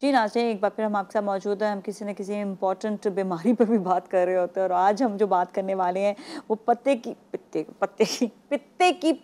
जी नाज़रीन, एक बार फिर हम आपके साथ मौजूद हैं। हम किसी न किसी इम्पोर्टेंट बीमारी पर भी बात कर रहे होते हैं और आज हम जो बात करने वाले हैं वो पित्ते की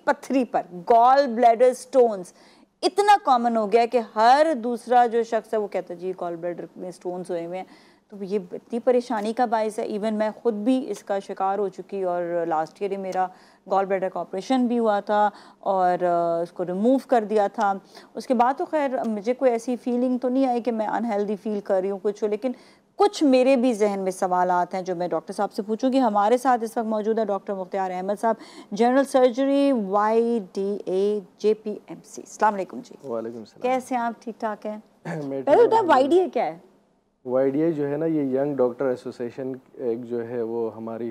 पत्थरी पर, गॉल ब्लैडर स्टोन्स। इतना कॉमन हो गया है कि हर दूसरा जो शख्स है वो कहता है जी गॉल ब्लैडर में स्टोन्स हुए हुए हैं। तो ये इतनी परेशानी का बायस है। इवन मैं खुद भी इसका शिकार हो चुकी और लास्ट ईयर ही मेरा गॉल ब्लैडर का ऑपरेशन भी हुआ था और उसको रिमूव कर दिया था। उसके बाद तो खैर मुझे कोई ऐसी फीलिंग तो नहीं आई कि मैं अनहेल्दी फील कर रही हूँ कुछ, लेकिन कुछ मेरे भी जहन में सवालात हैं जो मैं डॉक्टर साहब से पूछूंगी। हमारे साथ इस वक्त मौजूद है डॉक्टर मुख्तियार अहमद साहब, जनरल सर्जरी YDA JPMC। अस्सलाम वालेकुम जी। वालेकुम सलाम। कैसे हैं आप? ठीक ठाक हैं? पहले बताएं YDA क्या है? YDA जो है ना, ये यंग डॉक्टर एसोसिएशन एक जो है वो हमारी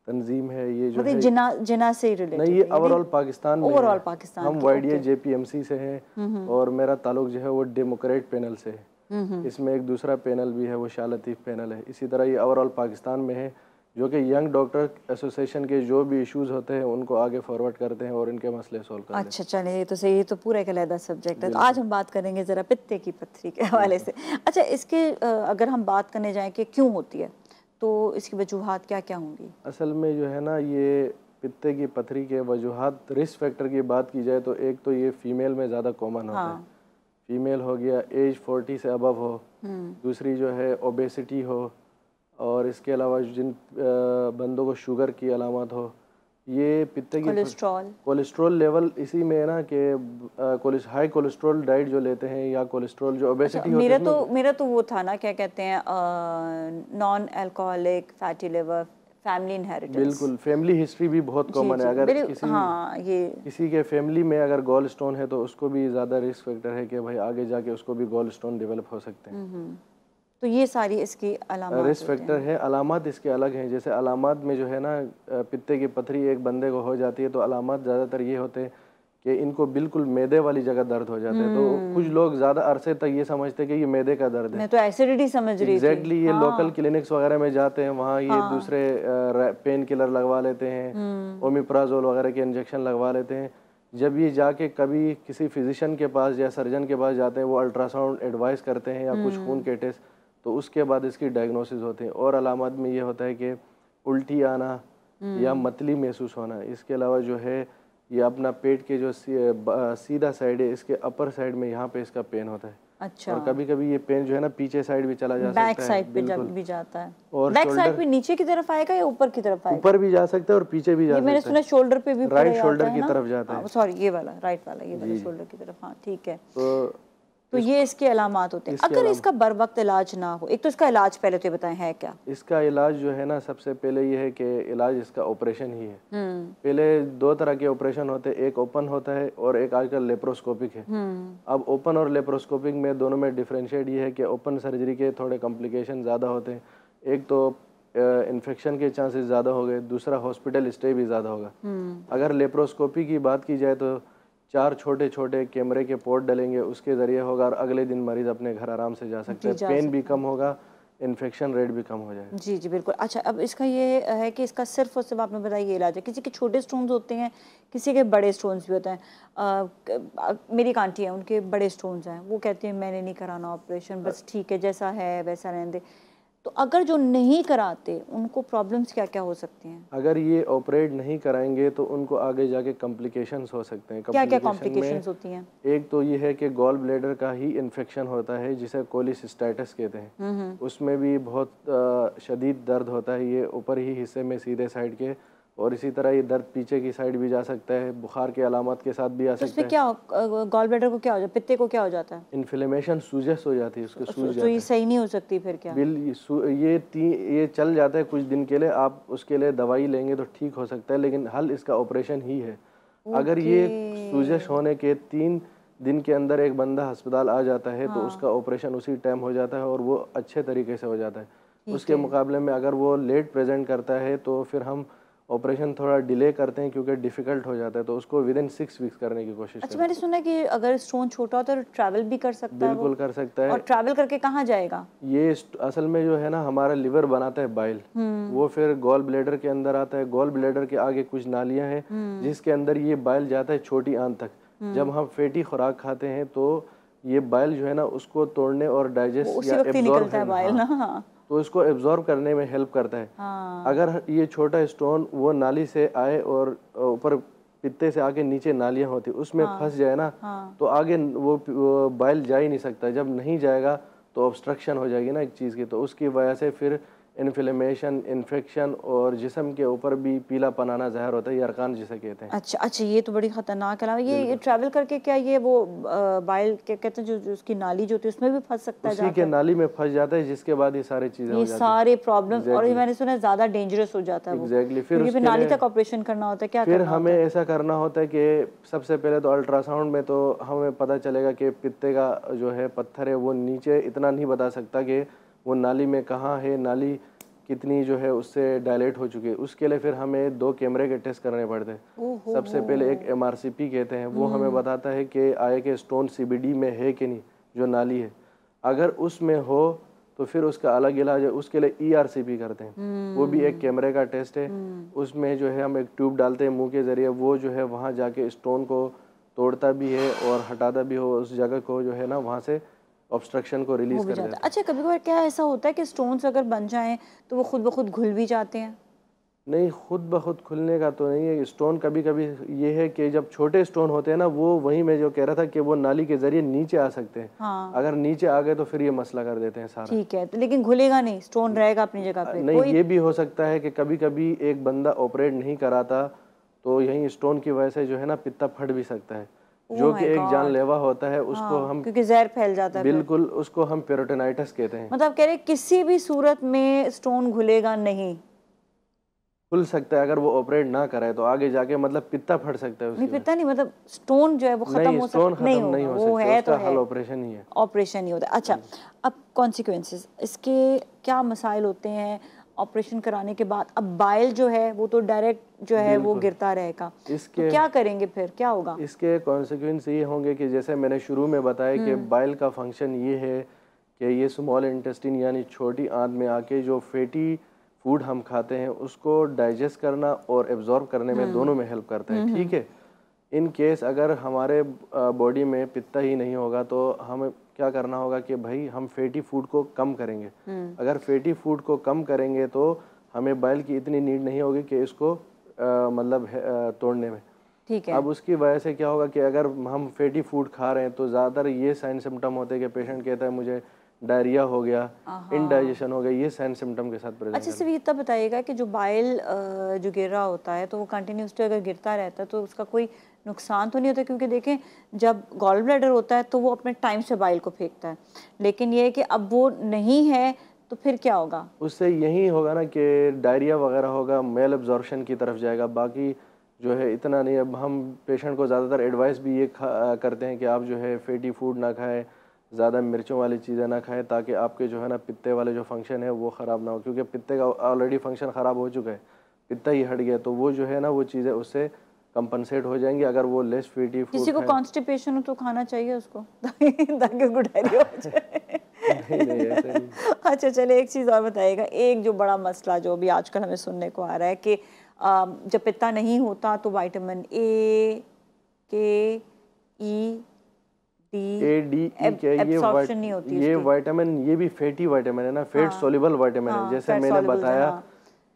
तंजीम है। ये जो है जिना से रिलेटेड नहीं, ये ओवरऑल पाकिस्तान में ओवरऑल पाकिस्तान हम YDA JPMC से हैं और मेरा ताल्लुक जो है वो डेमोक्रेट पैनल से है। इसमें एक दूसरा पैनल भी है, वो शाह लतीफ़ पैनल है। इसी तरह ये ओवरऑल पाकिस्तान में है, जो कि यंग डॉक्टर एसोसिएशन के जो भी इश्यूज होते हैं उनको आगे फॉरवर्ड करते हैं और इनके मसले सोल्व करते हैं। अच्छा चलिए, तो सही, ये तो पूरा एक अलग सब्जेक्ट है। तो आज हम बात करेंगे ज़रा पित्ते की पत्थरी के हवाले से। अच्छा, इसके अगर हम बात करने जाएं कि क्यों होती है तो इसकी वजूहात क्या क्या होंगी? असल में जो है ना, ये पित्ते की पत्थरी के वजूहात, रिस्क फैक्टर की बात की जाए तो एक तो ये फीमेल में ज़्यादा कॉमन होता है। फीमेल हो गया, एज 40 से अबव हो। दूसरी जो है ओबेसिटी हो, और इसके अलावा जिन बंदों को शुगर की अलामत हो। ये पित्ते की कोलेस्ट्रॉल लेवल इसी में है ना कि हाई कोलेस्ट्रॉल डाइट जो लेते हैं या कोलेस्ट्रॉल जो ओबेसिटी होती है। मेरा तो वो था ना, क्या कहते हैं, non alcoholic fatty liver, family inheritance. बिल्कुल, फैमिली हिस्ट्री भी बहुत कॉमन है। अगर किसी के फैमिली में अगर गॉल स्टोन है तो उसको भी ज़्यादा रिस्क फैक्टर है कि भाई आगे जाके उसको भी गॉल स्टोन डेवलप हो सकते हैं। तो ये सारी इसकी अलामत रिस्क फैक्टर है। अलामत इसके अलग हैं। जैसे अलामत में जो है ना, पित्ते की पत्थरी एक बंदे को हो जाती है तो अलामत ज़्यादातर ये होते हैं कि इनको बिल्कुल मैदे वाली जगह दर्द हो जाता है। तो कुछ लोग ज़्यादा अरसे तक ये समझते हैं कि ये मैदे का दर्द है। मैं तो एसिडिटी समझ रही थी। एग्जैक्टली, ये लोकल क्लिनिक्स वगैरह में जाते हैं, वहाँ ये दूसरे पेन किलर लगवा लेते हैं, ओमिप्राजोल वगैरह के इंजेक्शन लगवा लेते हैं। जब ये जाके कभी किसी फिजिशियन के पास या सर्जन के पास जाते हैं, वो अल्ट्रासाउंड एडवाइस करते हैं या कुछ खून के टेस्ट, तो उसके बाद इसकी डायग्नोसिस होते हैं। और अलामत में ये होता है कि उल्टी आना या मतली महसूस होना। इसके अलावा जो है ये अपना पेट के जो सीधा साइड है, इसके अपर साइड में यहाँ पे इसका पेन होता है। अच्छा। और कभी कभी ये पेन जो है ना पीछे साइड भी चला जा सकता है, बैक साइड पे भी जाता है। और बैक साइड पे नीचे की तरफ आएगा या ऊपर की तरफ आएगा? ऊपर भी जा सकता है और पीछे भी जा सकता है। मैंने सुना शोल्डर पे भी, राइट शोल्डर की तरफ जाता है। सॉरी, ये वाला राइट वाला, ये वाला शोल्डर की तरफ। हाँ ठीक है। तो ये इसके अलामात होते हैं। अगर इसका बर वक्त इलाज ना हो, एक तो इसका इलाज पहले तो बताएं है क्या? इसका इलाज जो है ना, सबसे पहले ये है कि इलाज इसका ऑपरेशन ही है। पहले दो तरह के ऑपरेशन होते हैं, एक ओपन होता है और एक आजकल लेप्रोस्कोपिक है। अब ओपन और लेप्रोस्कोपिक में दोनों में डिफरेंशिएट ये है कि ओपन सर्जरी के थोड़े कॉम्प्लिकेशन ज़्यादा होते हैं। एक तो इन्फेक्शन के चांसेस ज़्यादा हो गए, दूसरा हॉस्पिटल स्टे भी ज़्यादा होगा। अगर लेप्रोस्कोपी की बात की जाए तो 4 छोटे छोटे कैमरे के पोर्ट डलेंगे, उसके ज़रिए होगा और अगले दिन मरीज़ अपने घर आराम से जा सकते हैं। पेन भी कम होगा, इन्फेक्शन रेट भी कम हो जाएगा। जी जी बिल्कुल। अच्छा, अब इसका ये है कि इसका सिर्फ और सिर्फ आपने बताया ये इलाज है। किसी के छोटे स्टोन्स होते हैं, किसी के बड़े स्टोन्स भी होते हैं। मेरी एक आंटी है, उनके बड़े स्टोन्स हैं, वो कहती हैं मैंने नहीं कराना ऑपरेशन, बस ठीक है जैसा है वैसा रहने दे। तो अगर जो नहीं कराते उनको प्रॉब्लम्स क्या क्या हो सकती हैं? अगर ये ऑपरेट नहीं कराएंगे तो उनको आगे जाके कॉम्प्लिकेशंस हो सकते हैं। क्या क्या कॉम्प्लिकेशंस होती हैं? एक तो ये है कि गॉल ब्लैडर का ही इन्फेक्शन होता है जिसे कोलिसिस्टाइटिस कहते हैं। उसमें भी बहुत शदीद दर्द होता है, ये ऊपर ही हिस्से में सीधे साइड के, और इसी तरह ये दर्द पीछे की साइड भी जा सकता है, बुखार के अलामत के साथ भी आ सकता है। क्या गॉल ब्लैडर को क्या हो जाता है, पित्ते को क्या हो जाता है? इन्फ्लेमेशन, सूजस हो जाती है, उसको सूज जाता है। तो ये सही नहीं हो सकती फिर क्या? ये चल जाता है कुछ दिन के लिए, आप उसके लिए दवाई लेंगे तो ठीक हो सकता है, लेकिन हल इसका ऑपरेशन ही है। अगर ये सूजस होने के 3 दिन के अंदर एक बंदा अस्पताल आ जाता है तो उसका ऑपरेशन उसी टाइम हो जाता है और वो अच्छे तरीके से हो जाता है। उसके मुकाबले में अगर वो लेट प्रेजेंट करता है तो फिर हम ऑपरेशन थोड़ा डिले करते हैं क्योंकि डिफ़िकल्ट हो जाता है, तो उसको विदिन 6 वीक्स करने की कोशिश करते हैं। मैंने सुना कि अगर स्टोन छोटा होता है तो ट्रैवल भी कर सकता है। बिल्कुल कर सकता है। और ट्रैवल करके कहाँ जाएगा? ये असल में जो है ना, हमारा लिवर बनाता है बाइल, वो फिर गॉल ब्लैडर के अंदर आता है। गॉल ब्लैडर के आगे कुछ नालियाँ हैं जिसके अंदर ये बाइल जाता है छोटी आंत तक। जब हम फैटी खुराक खाते हैं तो ये बाइल जो है ना उसको तोड़ने और डाइजेस्ट या एब्जॉर्ब है बाइल ना, हाँ। तो इसको एब्जॉर्ब करने में हेल्प करता है। हाँ। अगर ये छोटा स्टोन वो नाली से आए और ऊपर पित्ते से आके नीचे नालियां होती उसमें फंस जाए ना, तो आगे वो बाइल जा ही नहीं सकता। जब नहीं जाएगा तो ऑब्स्ट्रक्शन हो जाएगी ना एक चीज़ की, तो उसकी वजह से फिर इन्फ्लेमेशन, इन्फेक्शन और जिस्म के ऊपर भी पीलापन आना ज़ाहिर होता है, यरकान जिसे कहते हैं। अच्छा अच्छा, ये तो बड़ी खतरनाक है। ये ट्रैवल करके क्या ये वो बाइल क्या कहते हैं जो उसकी नाली जो होती है उसमें भी फंस सकता है, उसी के नाली में फंस जाता है, जिसके बाद ये सारी चीज़ें हो जाती हैं, सारे प्रॉब्लम। और ये मैंने सुना है ज़्यादा डेंजरस हो जाता है वो। फिर नाली तक ऑपरेशन करना होता है, क्या फिर हमें ऐसा करना होता है कि सबसे पहले तो अल्ट्रासाउंड में तो हमें पता चलेगा कि पित्ते का जो है पत्थर है वो नीचे इतना नहीं बता सकता कि वो नाली में कहाँ है, नाली कितनी जो है उससे डायलेट हो चुकी है। उसके लिए फिर हमें 2 कैमरे के टेस्ट करने पड़ते हैं। सबसे पहले एक MRCP कहते हैं, वो हमें बताता है कि आए के स्टोन CBD में है कि नहीं, जो नाली है। अगर उसमें हो तो फिर उसका अलग इलाज है, उसके लिए ERCP करते हैं, वो भी एक कैमरे का टेस्ट है। उसमें जो है हम एक ट्यूब डालते हैं मुंह के ज़रिए, वो जो है वहाँ जाके स्टोन को तोड़ता भी है और हटाता भी हो, उस जगह को जो है ना वहाँ से ऑब्स्ट्रक्शन को रिलीज कर देता है। अच्छा, कभी कभार क्या ऐसा होता है कि स्टोन्स अगर बन जाएं तो वो खुद ब खुद घुल भी जाते हैं? नहीं, खुद ब खुद खुलने का तो नहीं है। स्टोन कभी कभी ये है कि जब छोटे स्टोन होते हैं ना, वो वही मैं जो कह रहा था कि वो नाली के जरिए नीचे आ सकते हैं। हाँ। अगर नीचे आ गए तो फिर ये मसला कर देते हैं सारा। ठीक है, तो लेकिन घुलेगा नहीं, स्टोन रहेगा अपनी जगह पे? नहीं, ये भी हो सकता है कि कभी कभी एक बंदा ऑपरेट नहीं कराता तो यही स्टोन की वजह से जो है ना पित्ता फट भी सकता है, जो कि एक जानलेवा होता है। उसको हम क्योंकि जहर फैल जाता है, बिल्कुल, उसको हम पेरिटोनाइटिस कहते हैं। मतलब कह रहे किसी भी सूरत में स्टोन घुलेगा नहीं? खुल सकता है, अगर वो ऑपरेट ना करे तो आगे जाके मतलब पित्ता फट सकता है। नहीं, पित्ता नहीं, मतलब स्टोन जो है वो खत्म हो सकता नहीं हो सकता, वो है तो है, ऑपरेशन ही है, ऑपरेशन ही होता है। अच्छा, अब कॉन्सिक्वेंसेस इसके क्या मसाइल होते हैं ऑपरेशन कराने के बाद? अब बाइल जो है वो तो डायरेक्ट जो है वो गिरता रहेगा, इसके तो क्या करेंगे फिर, क्या होगा? इसके कॉन्सिक्वेंस ये होंगे कि जैसे मैंने शुरू में बताया कि बाइल का फंक्शन ये है कि ये स्मॉल इंटेस्टाइन यानी छोटी आंत में आके जो फैटी फूड हम खाते हैं उसको डाइजेस्ट करना और एब्जॉर्ब करने में दोनों में हेल्प करता है। ठीक है, इन केस अगर हमारे बॉडी में पित्ता ही नहीं होगा तो हमें क्या करना होगा कि भाई हम फैटी फूड को कम करेंगे। अगर फैटी फूड को कम करेंगे तो हमें बाइल की इतनी नीड नहीं होगी कि इसको मतलब तोड़ने में। ठीक है। अब उसकी वजह से क्या होगा कि अगर हम फैटी फूड खा रहे हैं तो ज़्यादातर ये साइन सिम्टम होते हैं कि पेशेंट कहता है मुझे डायरिया हो गया, इनडाइजेशन हो गया, ये साइन सिम्टम के साथ प्रेजेंट। अच्छा, सिर्फ इतना बताइएगा कि जो बाइल जो गिर रहा होता है तो वो कंटिन्यूसली अगर गिरता रहता है तो उसका कोई नुकसान तो नहीं होता? क्योंकि देखें जब गॉल ब्लैडर होता है तो वो अपने टाइम से बाइल को फेंकता है, लेकिन ये है कि अब वो नहीं है तो फिर क्या होगा? उससे यही होगा ना कि डायरिया वगैरह होगा, मेल एब्जॉर्प्शन की तरफ जाएगा, बाकी जो है इतना नहीं। अब हम पेशेंट को ज़्यादातर एडवाइस भी ये करते हैं कि आप जो है फैटी फूड ना खाएं, ज़्यादा मिर्चों वाली चीज़ें ना खाएं, ताकि आपके जो है ना पित्ते वाले जो फंक्शन है वो ख़राब ना हो, क्योंकि पित्ते का ऑलरेडी फंक्शन ख़राब हो चुका है, पित्ता ही हट गया तो वो जो है ना वो चीज़ें उससे कंपनसेट हो जाएंगी अगर वो लेस फैटी फूड। किसी को कॉन्स्टिपेशन हो तो खाना चाहिए उसको ताकि उसको डायरिया हो जाए? नहीं, ऐसे नहीं। अच्छा, चले एक चीज़ और बताइएगा। एक जो बड़ा मसला जो भी आजकल हमें सुनने को आ रहा है कि जब पित्ता नहीं होता तो vitamin A, K, E, D absorption नहीं होती। ये विटामिन ये भी फैटी विटामिन है ना, फैट सोल्यूबल विटामिन है। जैसे मैंने बताया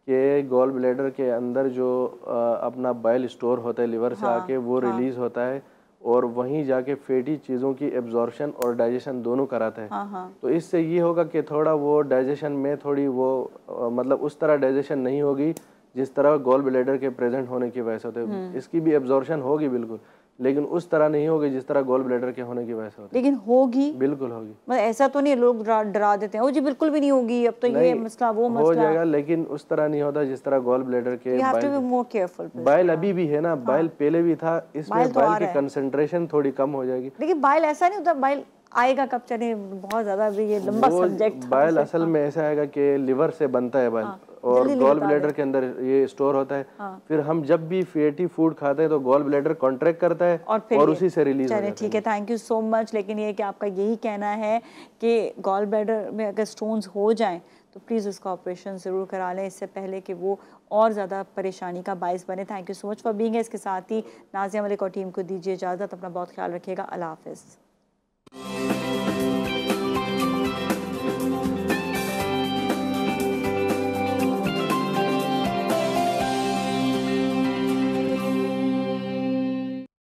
कि गॉल ब्लैडर के अंदर जो अपना बाइल स्टोर होता है लिवर से आके वो रिलीज होता है और वहीं जाके फैटी चीज़ों की एब्जॉर्प्शन और डाइजेशन दोनों कराता है। तो इससे ये होगा कि थोड़ा वो डाइजेशन में थोड़ी वो मतलब उस तरह डाइजेशन नहीं होगी जिस तरह गॉल ब्लैडर के प्रेजेंट होने की वजह से होते है। इसकी भी एब्जॉर्प्शन होगी बिल्कुल, लेकिन उस तरह नहीं होगी जिस तरह गॉल ब्लैडर के होने की वजह से होती है। लेकिन होगी, बिल्कुल होगी। मतलब ऐसा तो नहीं लोग डरा देते हैं, ओ जी बिल्कुल भी नहीं होगी, अब तो ये मसला वो मसला हो जाएगा, लेकिन उस तरह नहीं होता जिस तरह गॉल ब्लैडर के बाइल अभी भी है ना, बाइल पहले भी था, इसमें बाइल की कंसंट्रेशन थोड़ी कम हो जाएगी। लेकिन बाइल ऐसा नहीं होता, बाइल आएगा कब? चले बहुत ज्यादा अभी ये लंबा सब्जेक्ट। बाइल असल में ऐसा आएगा कि लिवर से बनता है बाइल और गॉल ब्लैडर के अंदर ये स्टोर होता है। फिर हम जब भी फैटी फूड खाते हैं तो गॉल ब्लैडर कॉन्ट्रैक्ट करता है और उसी से रिलीज होता है। ठीक है, थैंक यू सो मच। लेकिन ये कि आपका यही कहना है कि गॉल ब्लैडर में अगर स्टोन्स हो जाएं तो प्लीज़ उसका ऑपरेशन ज़रूर करा लें इससे पहले कि वो और ज़्यादा परेशानी का बायस बने। Thank you so much for being. इसके साथ ही नाज़िया मलिक और टीम को दीजिए इजाज़त। अपना बहुत ख्याल रखिएगा। अल्लाह हाफ़िज़। है।